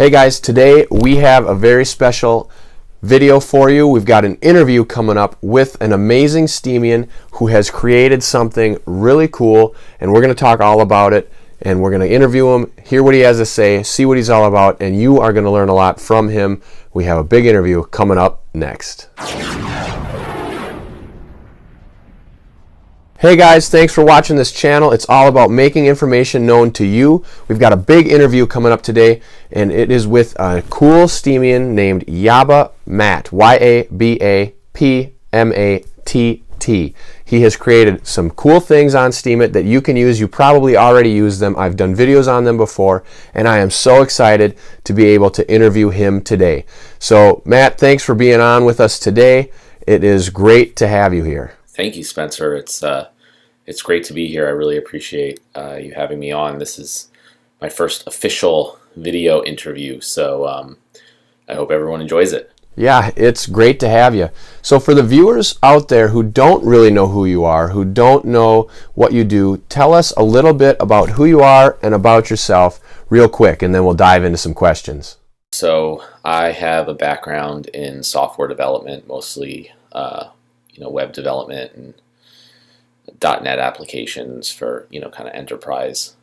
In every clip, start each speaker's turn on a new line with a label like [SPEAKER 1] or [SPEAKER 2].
[SPEAKER 1] Hey guys, today we have a very special video for you. We've got an interview coming up with an amazing Steemian who has created something really cool, and we're going to talk all about it, and we're going to interview him, hear what he has to say, see what he's all about, and you are going to learn a lot from him. We have a big interview coming up next. Hey guys, thanks for watching this channel. It's all about making information known to you. We've got a big interview coming up today, and it is with a cool Steemian named Yaba Matt, Y-A-B-A-P-M-A-T-T. He has created some cool things on Steemit that you can use. You probably already use them. I've done videos on them before, and I am so excited to be able to interview him today. So Matt, thanks for being on with us today. It is great to have you here.
[SPEAKER 2] Thank you, Spencer. It's great to be here. I really appreciate you having me on. This is my first official video interview, so I hope everyone enjoys it.
[SPEAKER 1] Yeah, it's great to have you. So for the viewers out there who don't really know who you are, who don't know what you do, tell us a little bit about who you are and about yourself real quick, and then we'll dive into some questions.
[SPEAKER 2] So I have a background in software development, mostly web development and .NET applications for kind of enterprise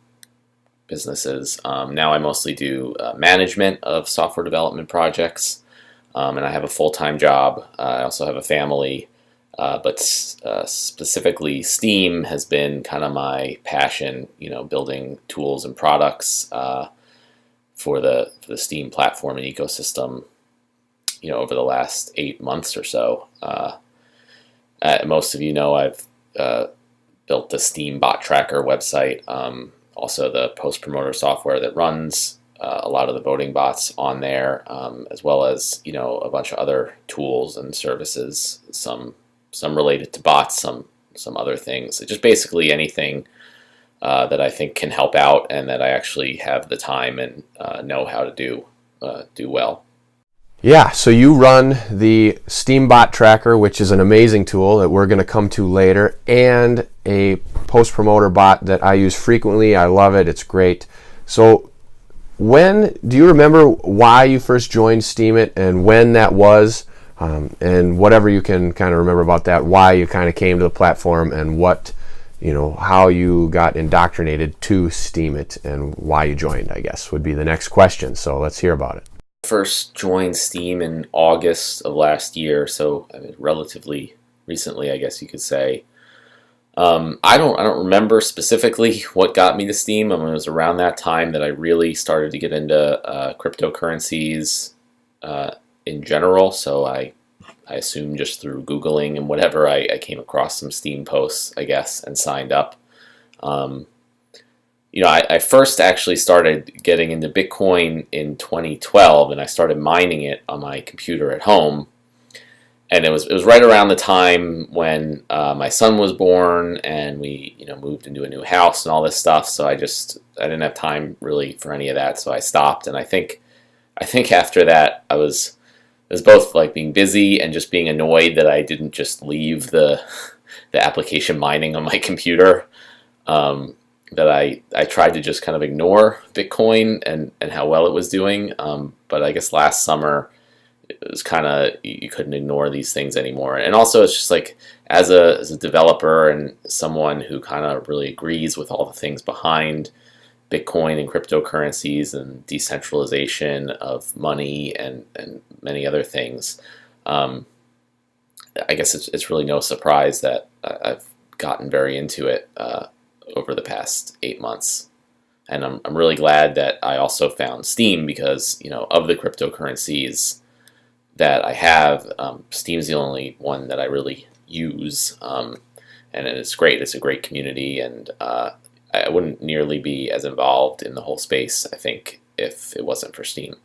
[SPEAKER 2] businesses. Now I mostly do management of software development projects, and I have a full-time job. I also have a family, but specifically Steam has been kind of my passion. Building tools and products for the Steam platform and ecosystem. Over the last 8 months or so. Most of you know I've built the Steam bot tracker website, also the post promoter software that runs a lot of the voting bots on there, as well as a bunch of other tools and services, some related to bots, some other things. Just basically anything that I think can help out and that I actually have the time and know how to do well.
[SPEAKER 1] Yeah, so you run the Steam bot tracker, which is an amazing tool that we're going to come to later, and a post promoter bot that I use frequently. I love it. It's great. So do you remember why you first joined Steemit and when that was, and whatever you can kind of remember about that, why you kind of came to the platform and how you got indoctrinated to Steemit and why you joined, I guess, would be the next question. So let's hear about it.
[SPEAKER 2] First joined Steam in August of last year, so relatively recently, I guess you could say. I don't remember specifically what got me to Steam. It was around that time that I really started to get into cryptocurrencies in general. So I assume just through Googling and whatever, I came across some Steam posts, I guess, and signed up. I first actually started getting into Bitcoin in 2012, and I started mining it on my computer at home. And it was right around the time when my son was born, and we moved into a new house and all this stuff. So I didn't have time really for any of that, so I stopped. And I think after that it was both like being busy and just being annoyed that I didn't just leave the application mining on my computer. That I tried to just kind of ignore Bitcoin and how well it was doing. But I guess last summer it was kind of, you couldn't ignore these things anymore. And also it's just like, as a developer and someone who kind of really agrees with all the things behind Bitcoin and cryptocurrencies and decentralization of money and many other things, I guess it's really no surprise that I've gotten very into it over the past 8 months. And I'm really glad that I also found Steam because, of the cryptocurrencies that I have, Steam's the only one that I really use. And it's great. It's a great community, and I wouldn't nearly be as involved in the whole space, I think, if it wasn't for Steam.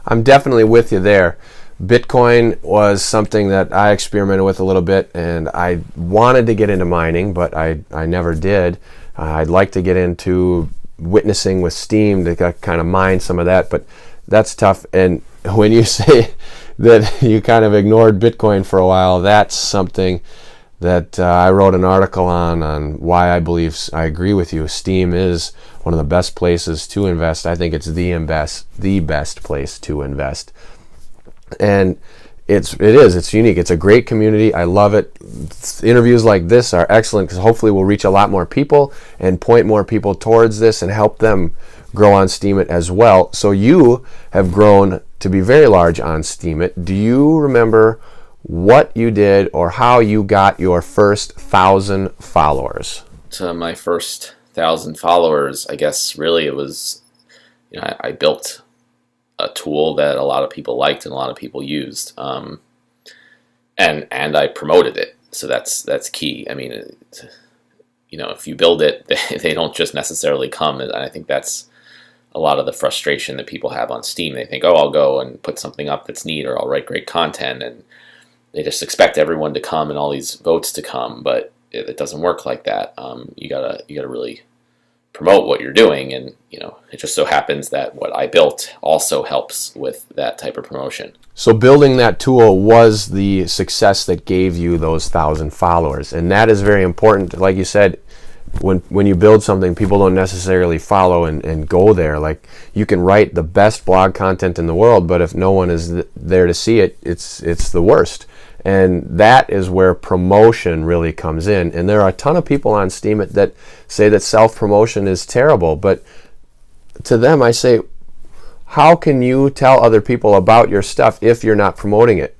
[SPEAKER 1] I'm definitely with you there. Bitcoin was something that I experimented with a little bit, and I wanted to get into mining, but I never did. I'd like to get into witnessing with Steam to kind of mine some of that, but that's tough. And when you say that you kind of ignored Bitcoin for a while, that's something that I wrote an article on why I agree with you. Steem is one of the best places to invest. I think it's the best place to invest. And it's unique. It's a great community. I love it. Interviews like this are excellent because hopefully we'll reach a lot more people and point more people towards this and help them grow on Steemit as well. So you have grown to be very large on Steemit. Do you remember what you did or how you got your first 1,000 followers?
[SPEAKER 2] To my first 1,000 followers, I guess really it was, I built a tool that a lot of people liked and a lot of people used, and I promoted it. So that's key. I mean, if you build it, they don't just necessarily come, and I think that's a lot of the frustration that people have on Steem. They think, oh, I'll go and put something up that's neat, or I'll write great content, and they just expect everyone to come and all these votes to come, but it doesn't work like that. You gotta really promote what you're doing, and it just so happens that what I built also helps with that type of promotion.
[SPEAKER 1] So building that tool was the success that gave you those 1,000 followers, and that is very important. Like you said, when you build something, people don't necessarily follow and go there. Like, you can write the best blog content in the world, but if no one is there to see it, it's the worst. And that is where promotion really comes in. And there are a ton of people on Steemit that say that self-promotion is terrible. But to them, I say, how can you tell other people about your stuff if you're not promoting it?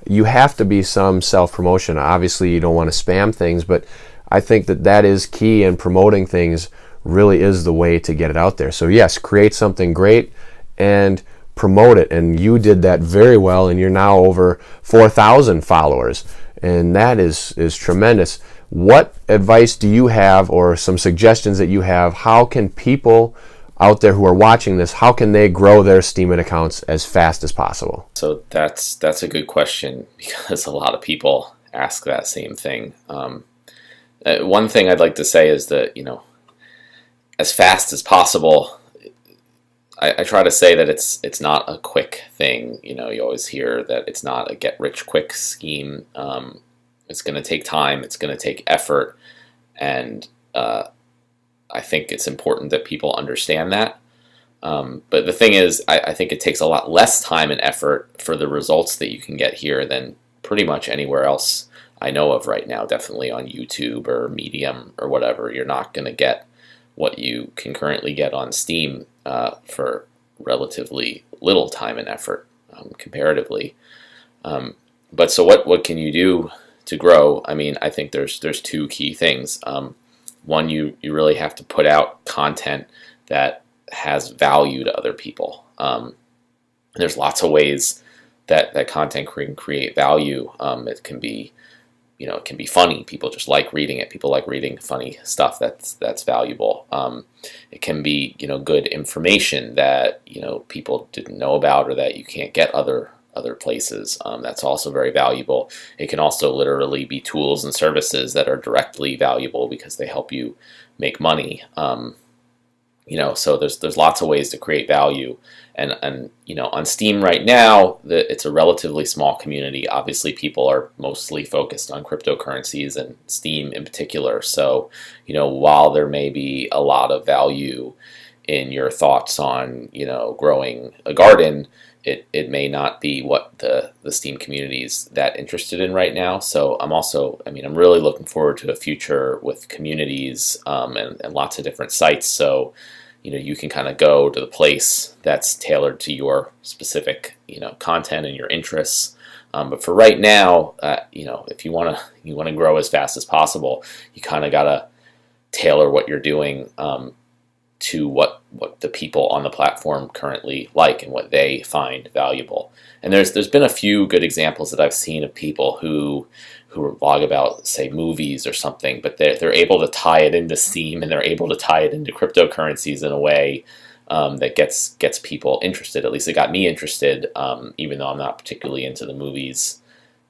[SPEAKER 1] You have to be some self-promotion. Obviously, you don't want to spam things, but I think that is key, and promoting things really is the way to get it out there. So yes, create something great and promote it, and you did that very well, and you're now over 4,000 followers, and that is tremendous. What advice do you have, or some suggestions that you have? How can people out there who are watching this, how can they grow their Steemit accounts as fast as possible?
[SPEAKER 2] So that's a good question, because a lot of people ask that same thing. One thing I'd like to say is that, as fast as possible, I try to say that it's not a quick thing. You always hear that it's not a get-rich-quick scheme. It's going to take time. It's going to take effort. And I think it's important that people understand that. But the thing is, I think it takes a lot less time and effort for the results that you can get here than pretty much anywhere else I know of right now. Definitely on YouTube or Medium or whatever, you're not going to get what you can currently get on Steem for relatively little time and effort comparatively. But so what can you do to grow? I mean, I think there's two key things. One, you really have to put out content that has value to other people. There's lots of ways that content can create value. It can be, it can be funny. People just like reading it. People like reading funny stuff that's valuable. It can be, good information that, people didn't know about or that you can't get other places. That's also very valuable. It can also literally be tools and services that are directly valuable because they help you make money. So there's lots of ways to create value. And on Steem right now, it's a relatively small community. Obviously, people are mostly focused on cryptocurrencies and Steem in particular. So, while there may be a lot of value in your thoughts on, growing a garden, it may not be what the Steem community is that interested in right now. So I'm really looking forward to a future with communities and lots of different sites. So, you can kind of go to the place that's tailored to your specific, content and your interests. But for right now, if you want to grow as fast as possible, you kind of got to tailor what you're doing to what the people on the platform currently like and what they find valuable. And there's been a few good examples that I've seen of people who blog about, say, movies or something, but they're able to tie it into Steem, and they're able to tie it into cryptocurrencies in a way that gets people interested. At least it got me interested, even though I'm not particularly into the movies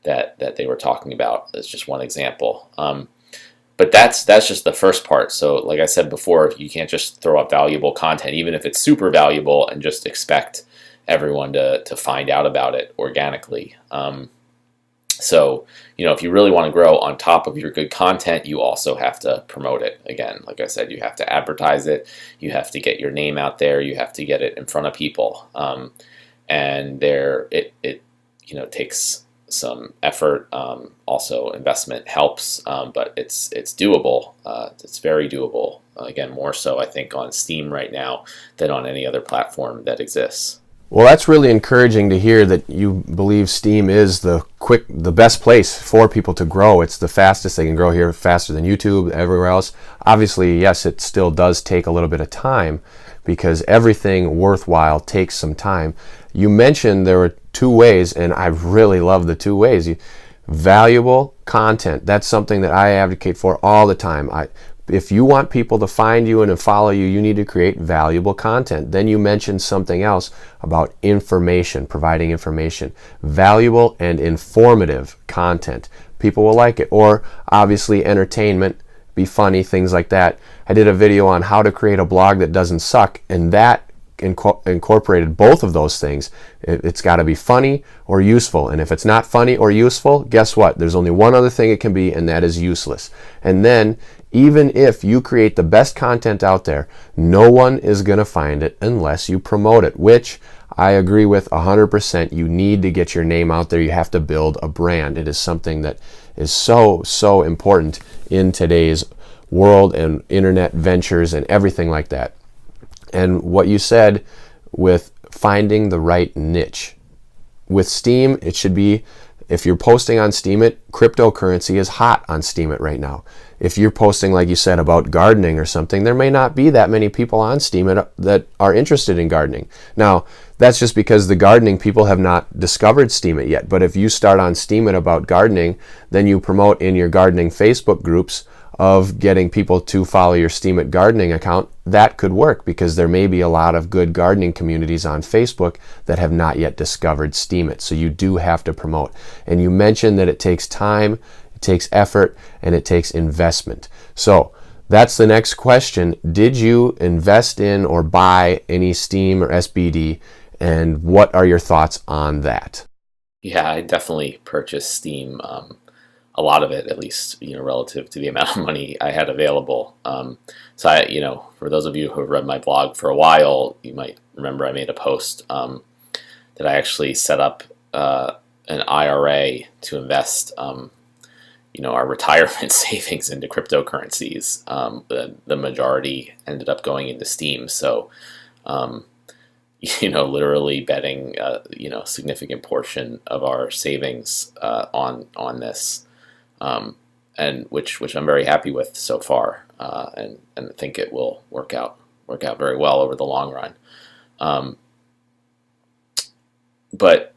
[SPEAKER 2] that they were talking about. That's just one example. But that's just the first part. So like I said before, you can't just throw up valuable content, even if it's super valuable, and just expect everyone to find out about it organically. So, if you really want to grow on top of your good content, you also have to promote it. Again, like I said, you have to advertise it, you have to get your name out there, you have to get it in front of people. And it takes some effort. Also, investment helps, but it's doable. It's very doable. Again, more so I think on Steam right now than on any other platform that exists.
[SPEAKER 1] Well, that's really encouraging to hear that you believe Steam is the best place for people to grow. It's the fastest they can grow here, faster than YouTube, everywhere else. Obviously, yes, it still does take a little bit of time because everything worthwhile takes some time. You mentioned there were two ways, and I really love the two ways. Valuable content. That's something that I advocate for all the time. If you want people to find you and to follow you, you need to create valuable content. Then you mentioned something else about information, providing information. Valuable and informative content. People will like it. Or obviously entertainment, be funny, things like that. I did a video on how to create a blog that doesn't suck, and that incorporated both of those things. It's got to be funny or useful, and if it's not funny or useful, guess what? There's only one other thing it can be, and that is useless. And then even if you create the best content out there, no one is going to find it unless you promote it, which I agree with 100%. You need to get your name out there. You have to build a brand. It is something that is so important in today's world and internet ventures and everything like that. And what you said with finding the right niche. With Steam, it should be, if you're posting on Steemit, cryptocurrency is hot on Steemit right now. If you're posting, like you said, about gardening or something, there may not be that many people on Steemit that are interested in gardening. Now, that's just because the gardening people have not discovered Steemit yet. But if you start on Steemit about gardening, then you promote in your gardening Facebook groups of getting people to follow your Steemit gardening account, that could work because there may be a lot of good gardening communities on Facebook that have not yet discovered Steemit. So you do have to promote. And you mentioned that it takes time, it takes effort, and it takes investment. So that's the next question. Did you invest in or buy any Steem or SBD? And what are your thoughts on that?
[SPEAKER 2] Yeah, I definitely purchased Steem. A lot of it, at least, relative to the amount of money I had available. So for those of you who have read my blog for a while, you might remember I made a post that I actually set up an IRA to invest, our retirement savings into cryptocurrencies. The majority ended up going into Steem. So, literally betting, a significant portion of our savings on this. And which I'm very happy with so far, and think it will work out very well over the long run. But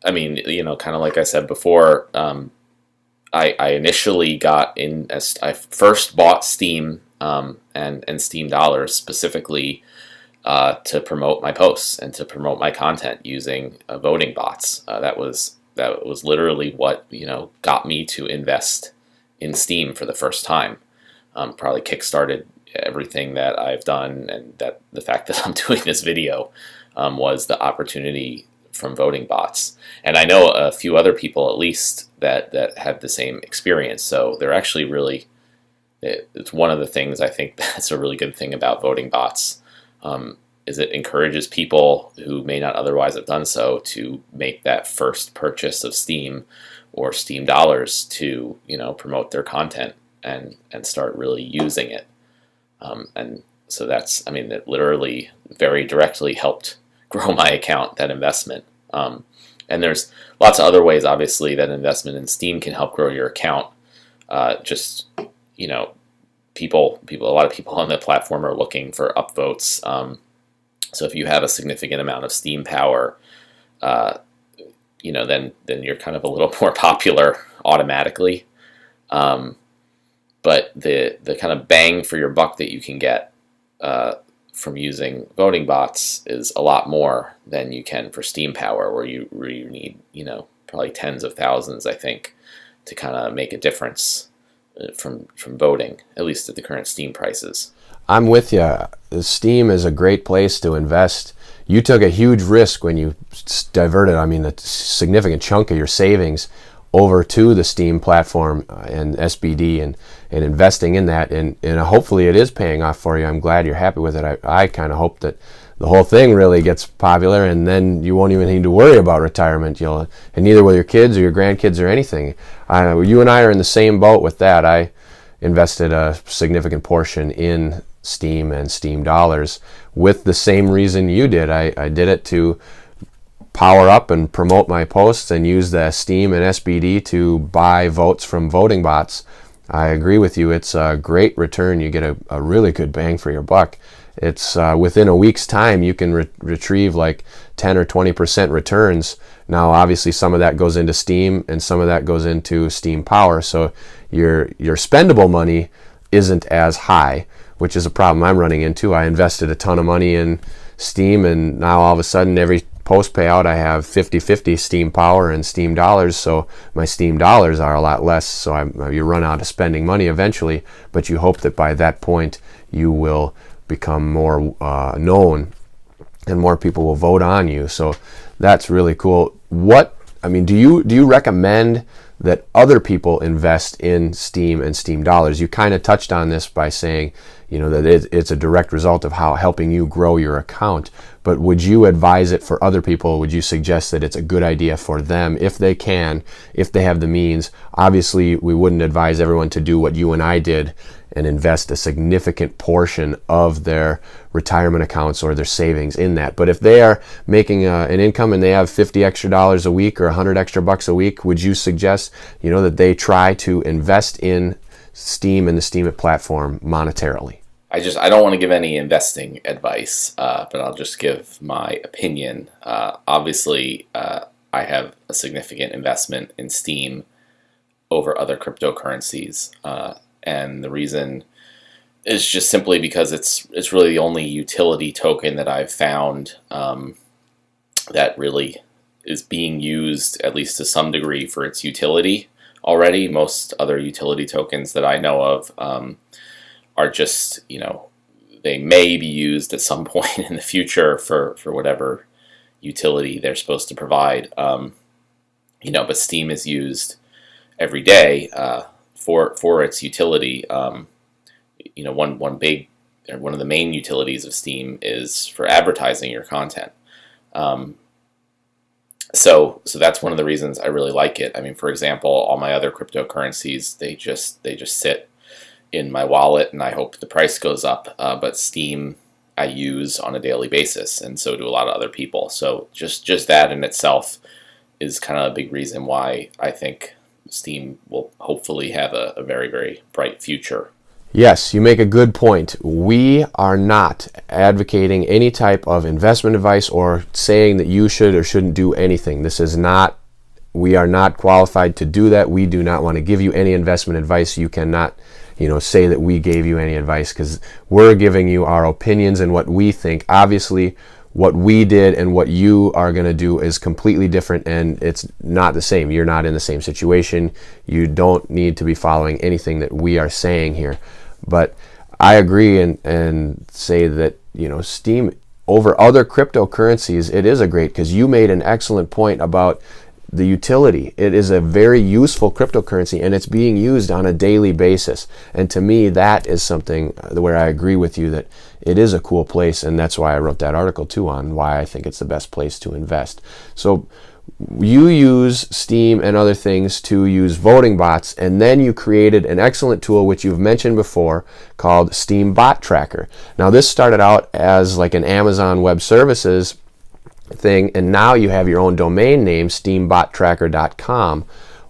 [SPEAKER 2] I mean, kind of like I said before, I initially got in as I first bought Steem and Steem dollars specifically to promote my posts and to promote my content using voting bots. That was literally what got me to invest in Steem for the first time. Probably kickstarted everything that I've done, and that the fact that I'm doing this video was the opportunity from voting bots. And I know a few other people at least that had the same experience. So they're actually really, it's one of the things I think that's a really good thing about voting bots. Is it encourages people who may not otherwise have done so to make that first purchase of Steem or Steem dollars to promote their content and start really using it. And so it literally very directly helped grow my account, that investment. And there's lots of other ways, obviously, that investment in Steem can help grow your account. A lot of people on the platform are looking for upvotes. So if you have a significant amount of Steem power, then you're kind of a little more popular automatically. But the kind of bang for your buck that you can get from using voting bots is a lot more than you can for Steem power, where you need probably tens of thousands, I think, to kind of make a difference from voting, at least at the current Steem prices.
[SPEAKER 1] I'm with you. Steem is a great place to invest. You took a huge risk when you diverted, a significant chunk of your savings over to the Steem platform and SBD and investing in that, and hopefully it is paying off for you. I'm glad you're happy with it. I kind of hope that the whole thing really gets popular, and then you won't even need to worry about retirement. And neither will your kids or your grandkids or anything. You and I are in the same boat with that. I invested a significant portion in Steem and Steem dollars with the same reason you did. I did it to power up and promote my posts and use the Steem and SBD to buy votes from voting bots. I agree with you. It's a great return. You get a really good bang for your buck. It's within a week's time you can retrieve like 10 or 20% returns. Now obviously some of that goes into Steem and some of that goes into Steem Power, so your spendable money isn't as high, which is a problem I'm running into. I invested a ton of money in Steem, and now all of a sudden every post payout I have 50-50 Steem Power and Steem dollars, so my Steem dollars are a lot less, so you run out of spending money eventually, but you hope that by that point you will become more known and more people will vote on you. So that's really cool. Do you recommend that other people invest in Steem and Steem dollars? You kind of touched on this by saying, that it's a direct result of how helping you grow your account. But would you advise it for other people? Would you suggest that it's a good idea for them if they can, if they have the means? Obviously, we wouldn't advise everyone to do what you and I did and invest a significant portion of their retirement accounts or their savings in that. But if they are making an income and they have $50 extra a week or $100 extra bucks a week, would you suggest that they try to invest in Steem and the Steem platform monetarily?
[SPEAKER 2] I don't want to give any investing advice, but I'll just give my opinion. Obviously, I have a significant investment in Steem over other cryptocurrencies, and the reason is just simply because it's really the only utility token that I've found that really is being used, at least to some degree, for its utility already. Most other utility tokens that I know of are just, they may be used at some point in the future for whatever utility they're supposed to provide. But Steem is used every day for its utility. One of the main utilities of Steem is for advertising your content. So that's one of the reasons I really like it. I mean, for example, all my other cryptocurrencies, they just sit in my wallet, and I hope the price goes up. But Steem I use on a daily basis, and so do a lot of other people. So just that in itself is kind of a big reason why I think Steem will hopefully have a very, very bright future.
[SPEAKER 1] Yes, you make a good point. We are not advocating any type of investment advice or saying that you should or shouldn't do anything. We are not qualified to do that. We do not want to give you any investment advice. You cannot, say that we gave you any advice, because we're giving you our opinions and what we think. Obviously, what we did and what you are going to do is completely different, and it's not the same. You're not in the same situation. You don't need to be following anything that we are saying here. But I agree and say that, Steem over other cryptocurrencies, it is because you made an excellent point about the utility. It is a very useful cryptocurrency, and it's being used on a daily basis. And to me, that is something where I agree with you that it is a cool place, and that's why I wrote that article too on why I think it's the best place to invest. So you use Steem and other things to use voting bots, and then you created an excellent tool which you've mentioned before called Steem Bot Tracker. Now this started out as like an Amazon Web Services thing, and now you have your own domain name, steambottracker.com.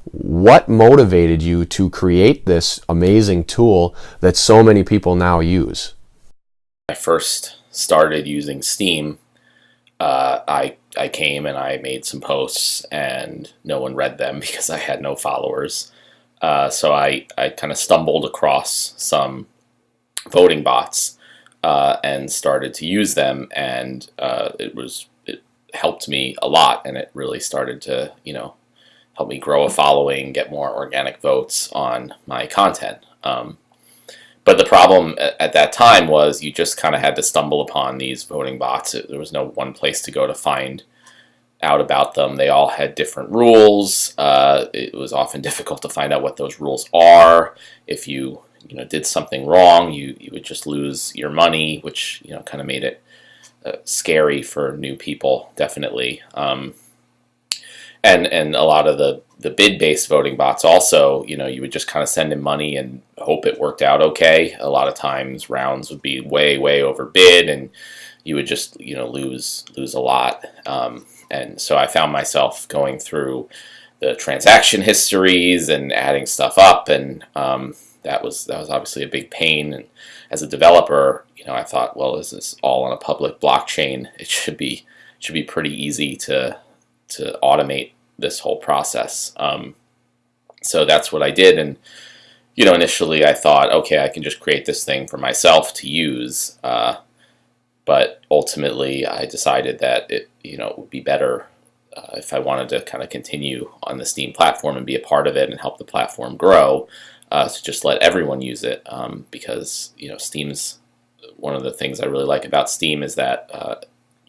[SPEAKER 1] What motivated you to create this amazing tool that so many people now use?
[SPEAKER 2] I first started using Steem. I came and I made some posts, and no one read them because I had no followers. So I kind of stumbled across some voting bots and started to use them, and it helped me a lot, and it really started to help me grow a following, get more organic votes on my content. But the problem at that time was you just kind of had to stumble upon these voting bots. There was no one place to go to find out about them. They all had different rules. It was often difficult to find out what those rules are. If you did something wrong, you would just lose your money, which kind of made it scary for new people, definitely. And a lot of the bid-based voting bots also, you would just kind of send in money and hope it worked out okay. A lot of times rounds would be way overbid, and you would just lose a lot. And so I found myself going through the transaction histories and adding stuff up, and that was obviously a big pain. And as a developer, I thought, well, this is all on a public blockchain. It should be pretty easy to automate this whole process. So that's what I did, and initially I thought, okay, I can just create this thing for myself to use. But ultimately, I decided that it would be better if I wanted to kind of continue on the Steam platform and be a part of it and help the platform grow, to just let everyone use it, because Steam's one of the things I really like about Steam is that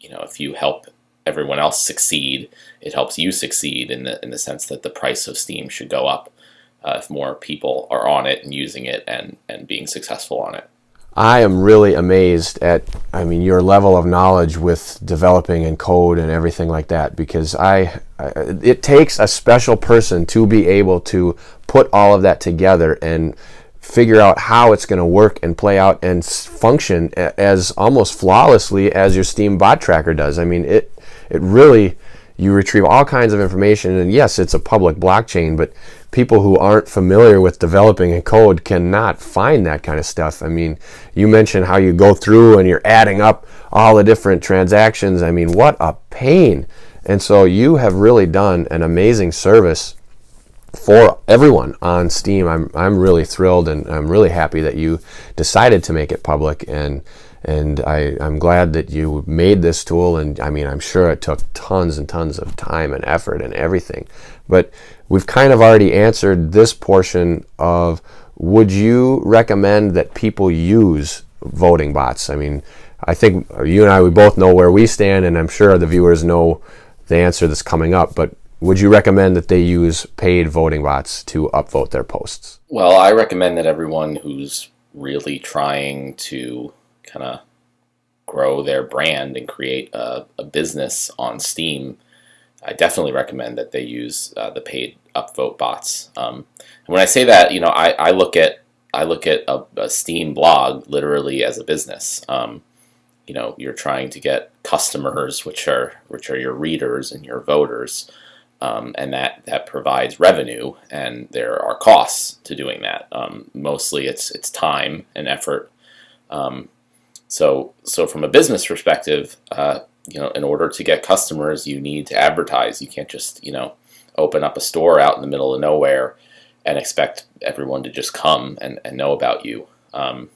[SPEAKER 2] if you help everyone else succeed, it helps you succeed in the sense that the price of Steam should go up if more people are on it and using it and being successful on it.
[SPEAKER 1] I am really amazed at, your level of knowledge with developing and code and everything like that, because it takes a special person to be able to put all of that together and figure out how it's going to work and play out and function as almost flawlessly as your Steam bot tracker does. It really, you retrieve all kinds of information, and yes, it's a public blockchain, but people who aren't familiar with developing and code cannot find that kind of stuff. You mentioned how you go through and you're adding up all the different transactions. What a pain. And so you have really done an amazing service for everyone on Steam. I'm really thrilled, and I'm really happy that you decided to make it public, and I'm glad that you made this tool. And I'm sure it took tons and tons of time and effort and everything, but we've kind of already answered this portion of, would you recommend that people use voting bots? I think you and I, we both know where we stand, and I'm sure the viewers know the answer that's coming up, but would you recommend that they use paid voting bots to upvote their posts?
[SPEAKER 2] Well, I recommend that everyone who's really trying to kind of grow their brand and create a business on Steam, I definitely recommend that they use the paid upvote bots. And when I say that, I look at a Steam blog literally as a business. You're trying to get customers, which are your readers and your voters, and that provides revenue, and there are costs to doing that. Mostly, it's time and effort. So from a business perspective, in order to get customers, you need to advertise. You can't just, open up a store out in the middle of nowhere and expect everyone to just come and know about you. And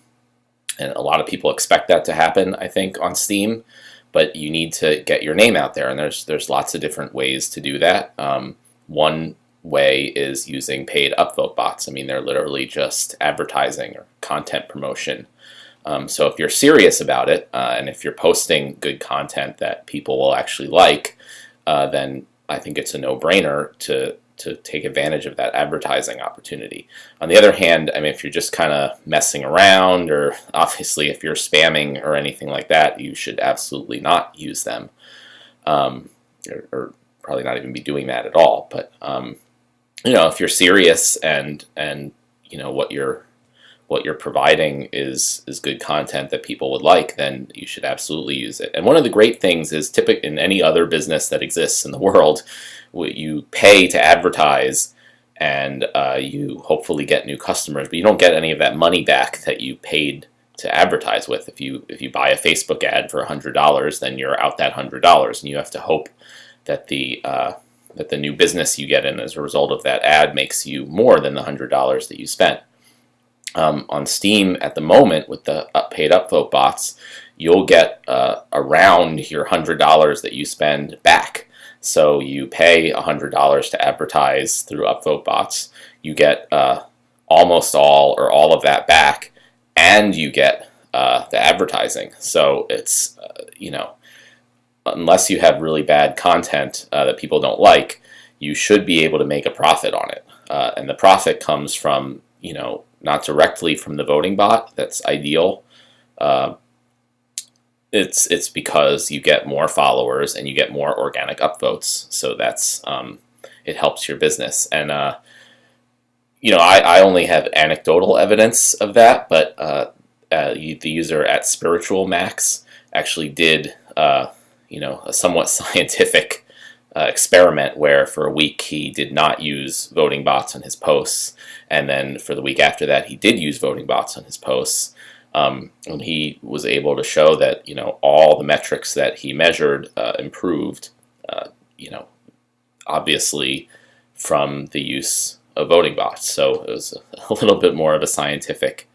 [SPEAKER 2] a lot of people expect that to happen, I think, on Steam, but you need to get your name out there, and there's lots of different ways to do that. One way is using paid upvote bots. They're literally just advertising or content promotion. So if you're serious about it, and if you're posting good content that people will actually like, then I think it's a no-brainer to take advantage of that advertising opportunity. On the other hand, if you're just kind of messing around, or obviously if you're spamming or anything like that, you should absolutely not use them, or probably not even be doing that at all. But if you're serious and what you're providing is good content that people would like, then you should absolutely use it. And one of the great things is, typically in any other business that exists in the world, you pay to advertise, and you hopefully get new customers, but you don't get any of that money back that you paid to advertise with. If you buy a Facebook ad for $100, then you're out that $100, and you have to hope that the new business you get in as a result of that ad makes you more than the $100 that you spent. On Steam at the moment, with the paid upvote bots, you'll get around your $100 that you spend back. So you pay $100 to advertise through upvote bots. You get almost all or all of that back, and you get the advertising. So it's unless you have really bad content that people don't like, you should be able to make a profit on it. And the profit comes from, not directly from the voting bot. That's ideal. It's because you get more followers and you get more organic upvotes. So that's it helps your business. And I only have anecdotal evidence of that, but the user at Spiritual Max actually did a somewhat scientific experiment where for a week he did not use voting bots on his posts, and then for the week after that he did use voting bots on his posts. And he was able to show that all the metrics that he measured improved, obviously from the use of voting bots. So it was a little bit more of a scientific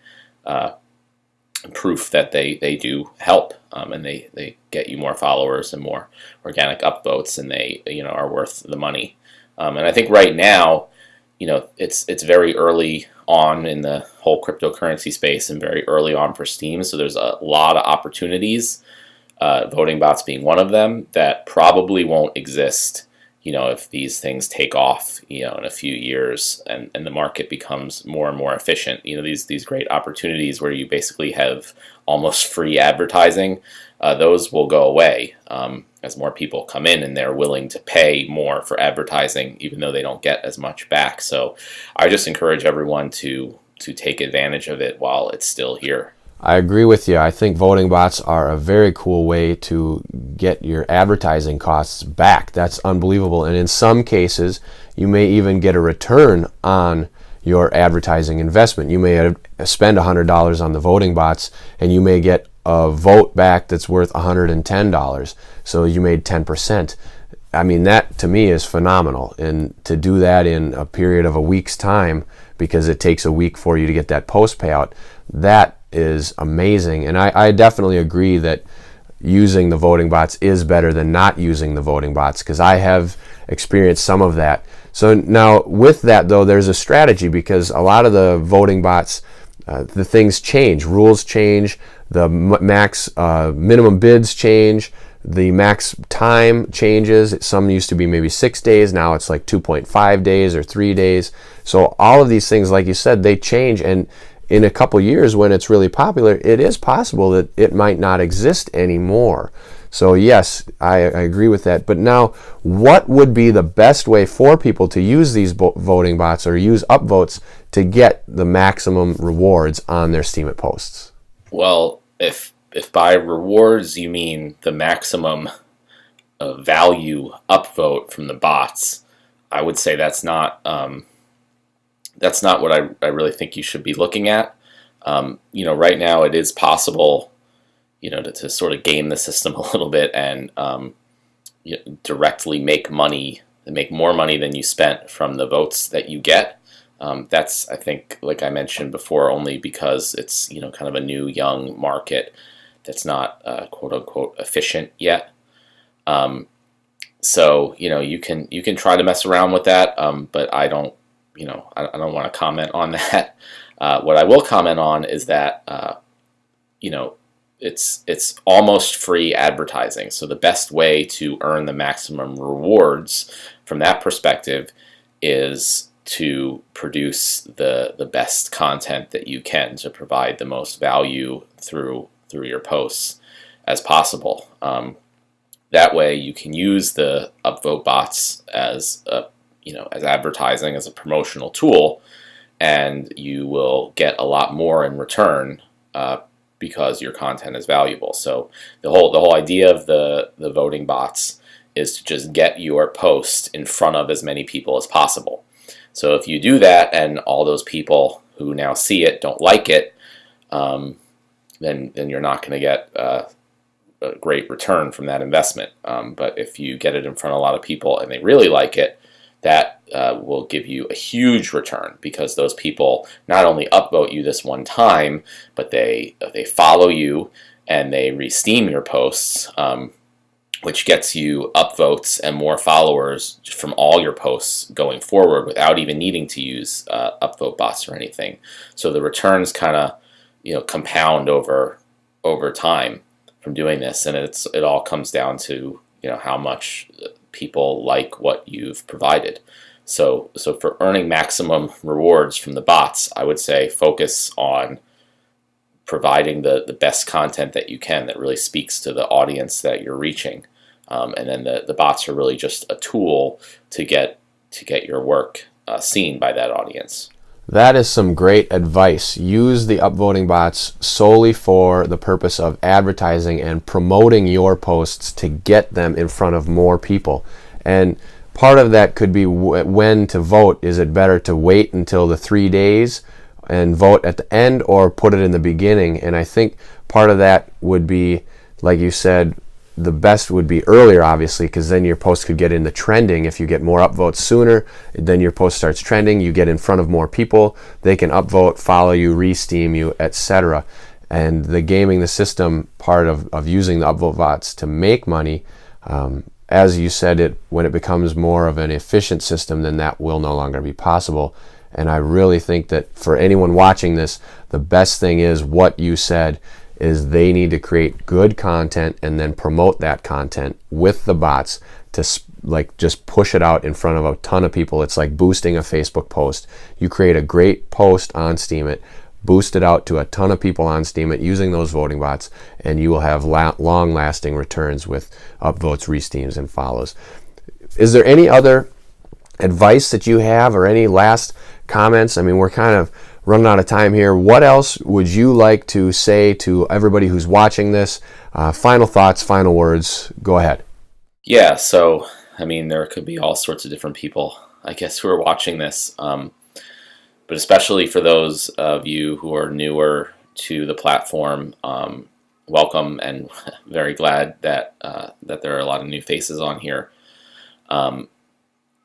[SPEAKER 2] proof that they do help, and they get you more followers and more organic upvotes, and they are worth the money. And I think right now, it's very early on in the whole cryptocurrency space and very early on for Steem. So there's a lot of opportunities, voting bots being one of them, that probably won't exist if these things take off, in a few years and the market becomes more and more efficient. These great opportunities where you basically have almost free advertising, those will go away as more people come in and they're willing to pay more for advertising, even though they don't get as much back. So I just encourage everyone to take advantage of it while it's still here.
[SPEAKER 1] I agree with you. I think voting bots are a very cool way to get your advertising costs back. That's unbelievable. And in some cases, you may even get a return on your advertising investment. You may spend $100 on the voting bots, and you may get a vote back that's worth $110. So you made 10%. I mean, that to me is phenomenal. And to do that in a period of a week's time, because it takes a week for you to get that post payout, that is amazing. And I definitely agree that using the voting bots is better than not using the voting bots, because I have experienced some of that. So now with that though, there's a strategy, because a lot of the voting bots, the things change, rules change, the max minimum bids change, the max time changes. Some used to be maybe 6 days, now it's like 2.5 days or 3 days. So all of these things, like you said, they change, and in a couple years when it's really popular, it is possible that it might not exist anymore. So yes, I agree with that. But now, what would be the best way for people to use these voting bots or use upvotes to get the maximum rewards on their Steemit posts?
[SPEAKER 2] Well, if by rewards you mean the maximum value upvote from the bots, I would say that's not what I really think you should be looking at. Right now it is possible, to sort of game the system a little bit and directly make money, make more money than you spent from the votes that you get. That's, I think, like I mentioned before, only because it's, kind of a new young market that's not quote unquote efficient yet. So, you can try to mess around with that, but I don't want to comment on that. What I will comment on is that, it's almost free advertising. So the best way to earn the maximum rewards from that perspective is to produce the best content that you can, to provide the most value through your posts as possible. That way you can use the upvote bots as as advertising, as a promotional tool, and you will get a lot more in return because your content is valuable. So the whole idea of the voting bots is to just get your post in front of as many people as possible. So if you do that and all those people who now see it don't like it, then you're not going to get a great return from that investment. But if you get it in front of a lot of people and they really like it, that will give you a huge return, because those people not only upvote you this one time, but they follow you and they re-steam your posts, which gets you upvotes and more followers from all your posts going forward without even needing to use upvote bots or anything. So the returns kind of compound over time doing this, and it all comes down to how much people like what you've provided. So for earning maximum rewards from the bots, I would say focus on providing the best content that you can that really speaks to the audience that you're reaching, and then the bots are really just a tool to get your work seen by that audience.
[SPEAKER 1] That is some great advice. Use the upvoting bots solely for the purpose of advertising and promoting your posts to get them in front of more people. And part of that could be when to vote. Is it better to wait until the 3 days and vote at the end, or put it in the beginning? And I think part of that would be, like you said, the best would be earlier, obviously, because then your post could get in the trending. If you get more upvotes sooner, then your post starts trending, you get in front of more people, they can upvote, follow you, re-steam you, etc. And the gaming the system part of using the upvote bots to make money, as you said, when it becomes more of an efficient system, then that will no longer be possible. And I really think that for anyone watching this, the best thing is what you said, is they need to create good content and then promote that content with the bots to just push it out in front of a ton of people. It's like boosting a Facebook post. You create a great post on Steemit, boost it out to a ton of people on Steemit using those voting bots, and you will have long-lasting returns with upvotes, re-steams, and follows. Is there any other advice that you have, or any last comments? I mean, we're kind of running out of time here. What else would you like to say to everybody who's watching this? Final thoughts, final words. Go ahead.
[SPEAKER 2] Yeah, so I mean, there could be all sorts of different people, I guess, who are watching this, but especially for those of you who are newer to the platform, welcome, and very glad that there are a lot of new faces on here. One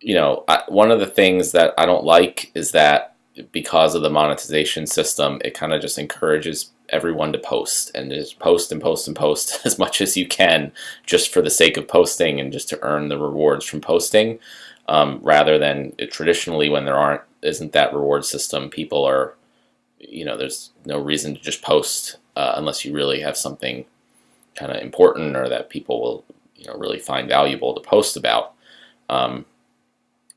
[SPEAKER 2] of the things that I don't like is that because of the monetization system, it kind of just encourages everyone to post and just post and post and post as much as you can, just for the sake of posting and just to earn the rewards from posting, rather than traditionally, when there isn't that reward system, people are, there's no reason to just post unless you really have something kind of important or that people will really find valuable to post about.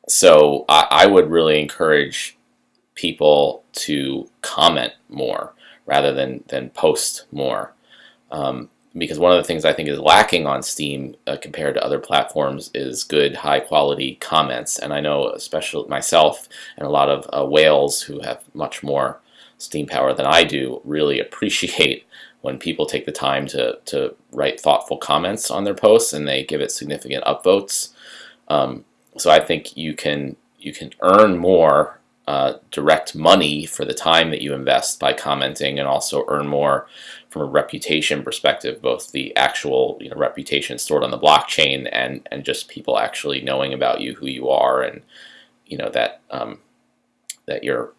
[SPEAKER 2] So I would really encourage people to comment more rather than post more, because one of the things I think is lacking on Steam compared to other platforms is good, high quality comments. And I know, especially myself and a lot of whales who have much more Steam power than I do, really appreciate when people take the time to write thoughtful comments on their posts and they give it significant upvotes. So I think you can earn more direct money for the time that you invest by commenting, and also earn more from a reputation perspective, both the actual reputation stored on the blockchain and just people actually knowing about you, who you are, and that you're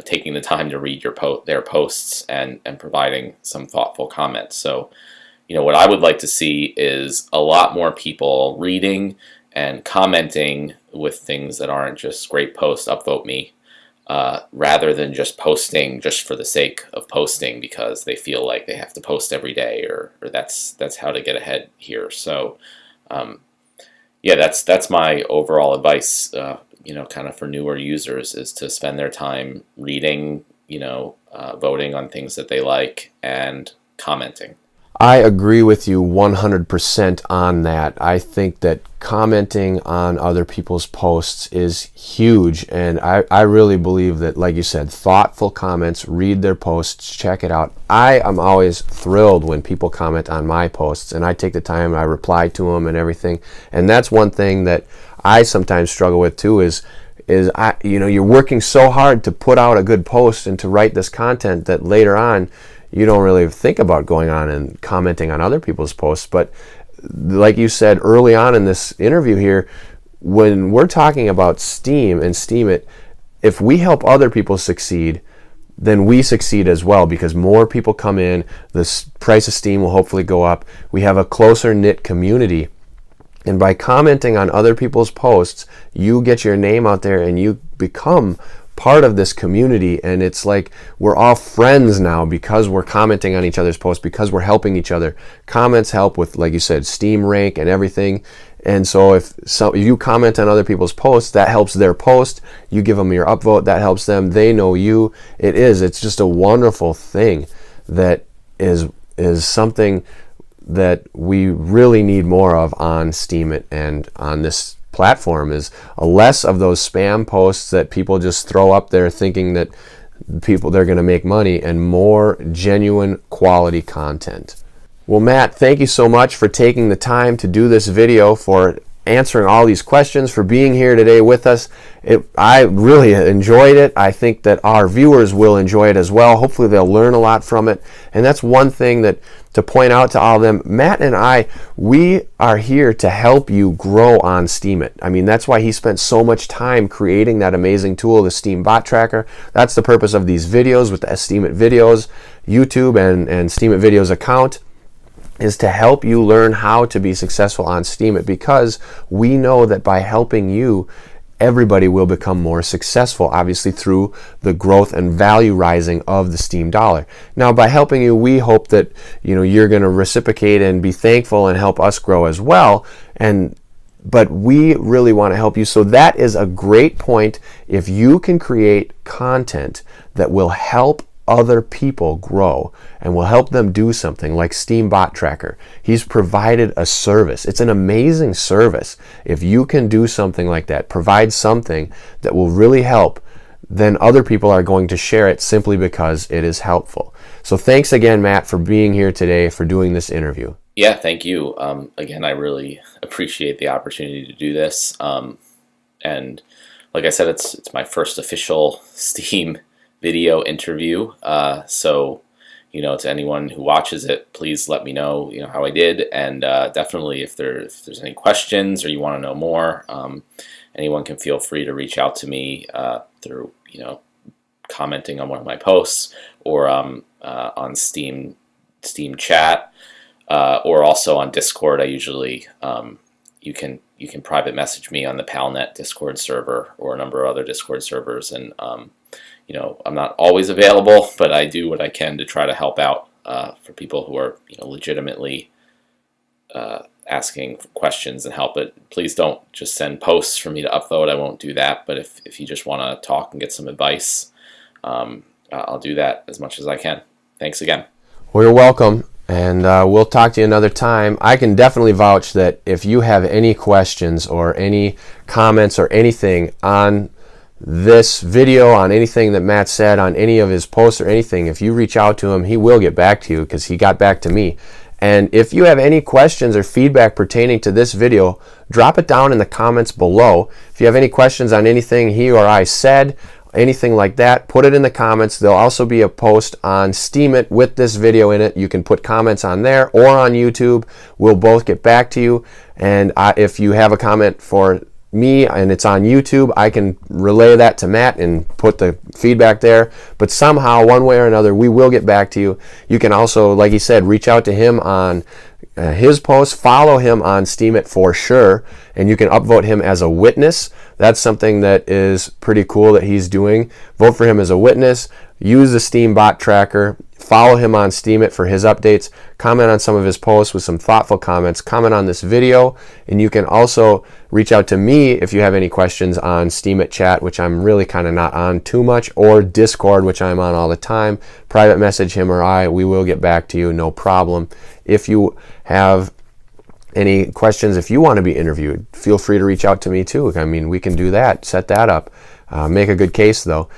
[SPEAKER 2] taking the time to read their posts and providing some thoughtful comments. So what I would like to see is a lot more people reading and commenting with things that aren't just great posts, upvote me, rather than just posting just for the sake of posting because they feel like they have to post every day, or that's how to get ahead here. So that's my overall advice, kind of for newer users, is to spend their time reading, voting on things that they like, and commenting.
[SPEAKER 1] I agree with you 100% on that. I think that commenting on other people's posts is huge, and I really believe that, like you said, thoughtful comments, read their posts, check it out. I am always thrilled when people comment on my posts, and I take the time, I reply to them and everything. And that's one thing that I sometimes struggle with too, is you're working so hard to put out a good post and to write this content that later on you don't really think about going on and commenting on other people's posts. But like you said early on in this interview here, when we're talking about Steam and Steemit, if we help other people succeed, then we succeed as well, because more people come in, the price of Steam will hopefully go up. We have a closer knit community. And by commenting on other people's posts, you get your name out there and you become part of this community, and it's like we're all friends now because we're commenting on each other's posts, because we're helping each other. Comments help with, like you said, Steam rank and everything. And so if you comment on other people's posts, that helps their post. You give them your upvote, that helps them. They know you. It's just a wonderful thing that is something that we really need more of on Steemit and on this platform, is less of those spam posts that people just throw up there thinking that they're going to make money, and more genuine quality content. Well, Matt, thank you so much for taking the time to do this video, for answering all these questions, for being here today with us. I really enjoyed it. I think that our viewers will enjoy it as well. Hopefully they'll learn a lot from it. And that's one thing that to point out to all of them. Matt and we are here to help you grow on Steemit. I mean, that's why he spent so much time creating that amazing tool, the Steam Bot Tracker. That's the purpose of these videos with the Steemit Videos YouTube and Steemit Videos account, is to help you learn how to be successful on Steemit, because we know that by helping you, everybody will become more successful, obviously through the growth and value rising of the Steam dollar. Now, by helping you, we hope that you're going to reciprocate and be thankful and help us grow as well. But we really want to help you. So that is a great point. If you can create content that will help other people grow and will help them do something like Steam Bot Tracker. He's provided a service. It's an amazing service. If you can do something like that, provide something that will really help, then other people are going to share it simply because it is helpful. So thanks again, Matt, for being here today, for doing this interview.
[SPEAKER 2] Yeah, thank you. Again, I really appreciate the opportunity to do this. And like I said, it's my first official Steam video interview. So, to anyone who watches it, please let me know, how I did. And definitely if there's any questions or you want to know more, anyone can feel free to reach out to me through, commenting on one of my posts, or on Steam chat, or also on Discord. I usually, you can private message me on the PalNet Discord server or a number of other Discord servers. And I'm not always available, but I do what I can to try to help out for people who are legitimately asking for questions and help. But please don't just send posts for me to upvote. I won't do that. But if you just want to talk and get some advice, I'll do that as much as I can. Thanks again.
[SPEAKER 1] Well, you're welcome. And we'll talk to you another time. I can definitely vouch that if you have any questions or any comments or anything on this video, on anything that Matt said, on any of his posts or anything, if you reach out to him, he will get back to you, because he got back to me. And if you have any questions or feedback pertaining to this video, drop it down in the comments below. If you have any questions on anything he or I said, anything like that, put it in the comments. There'll also be a post on Steemit with this video in it. You can put comments on there or on YouTube. We'll both get back to you. And if you have a comment for me and it's on YouTube, I can relay that to Matt and put the feedback there. But somehow, one way or another, we will get back to you. You can also, like he said, reach out to him on his post. Follow him on Steemit for sure, and you can upvote him as a witness. That's something that is pretty cool that he's doing. Vote for him as a witness. Use the Steam Bot Tracker. Follow him on Steemit for his updates. Comment on some of his posts with some thoughtful comments. Comment on this video. And you can also reach out to me if you have any questions on Steemit chat, which I'm really kind of not on too much, or Discord, which I'm on all the time. Private message him or I. We will get back to you, no problem. If you have any questions, if you want to be interviewed, feel free to reach out to me too. I mean, we can do that, set that up. Make a good case though.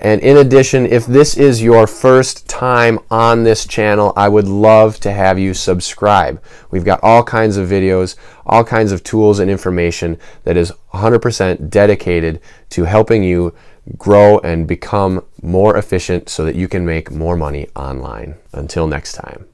[SPEAKER 1] And in addition, if this is your first time on this channel, I would love to have you subscribe. We've got all kinds of videos, all kinds of tools and information that is 100% dedicated to helping you grow and become more efficient so that you can make more money online. Until next time.